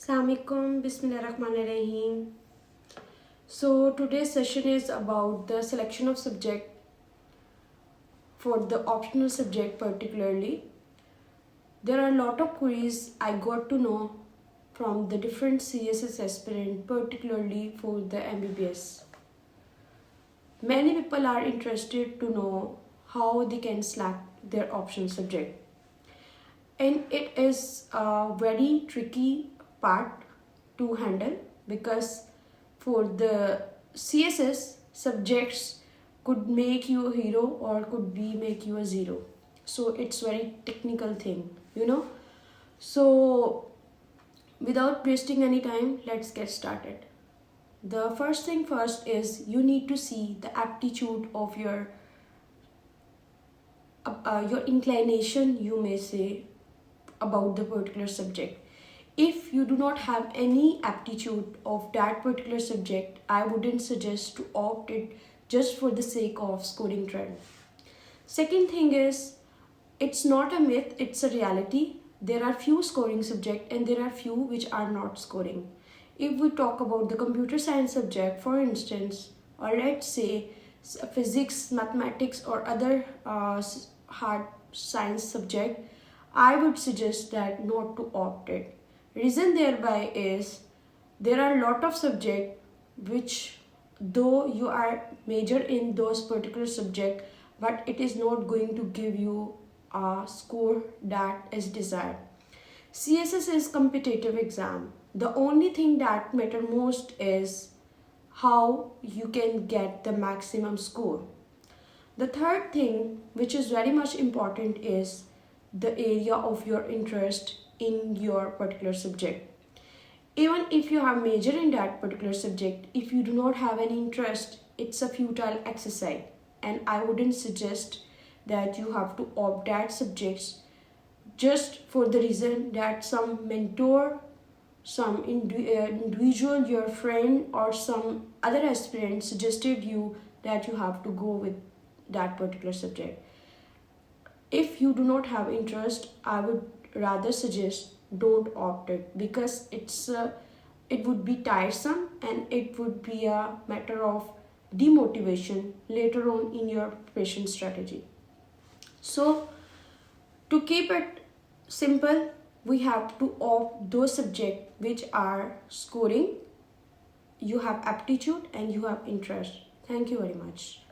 Assalamualaikum, Bismillahirrahmanirrahim. So today's session is about the selection of subject for the optional subject particularly. There are a lot of queries I got to know from the different CSS aspirant, particularly for the MBBS. Many people are interested to know how they can select their optional subject. And it is a very tricky part to handle because for the CSS subjects could make you a hero or could be make you a zero. So it's very technical thing, So without wasting any time, let's get started. The first thing first is you need to see the aptitude of your inclination, you may say, about the particular subject. If you do not have any aptitude of that particular subject, I wouldn't suggest to opt it just for the sake of scoring trend. Second thing is, it's not a myth, it's a reality. There are few scoring subjects and there are few which are not scoring. If we talk about the computer science subject, for instance, or let's say physics, mathematics or other hard science subject, I would suggest that not to opt it. Reason thereby is there are a lot of subjects which though you are major in those particular subject, but it is not going to give you a score that is desired. CSS is competitive exam. The only thing that matter most is how you can get the maximum score. The third thing which is very much important is the area of your interest in your particular subject. Even if you have major in that particular subject, if you do not have any interest, it's a futile exercise, and I wouldn't suggest that you have to opt that subjects just for the reason that some mentor, some individual, your friend or some other aspirant suggested you that you have to go with that particular subject. If you do not have interest, I would rather suggest don't opt it, because it would be tiresome and it would be a matter of demotivation later on in your preparation strategy. So to keep it simple, we have to opt those subjects which are scoring, you have aptitude and you have interest. Thank you very much.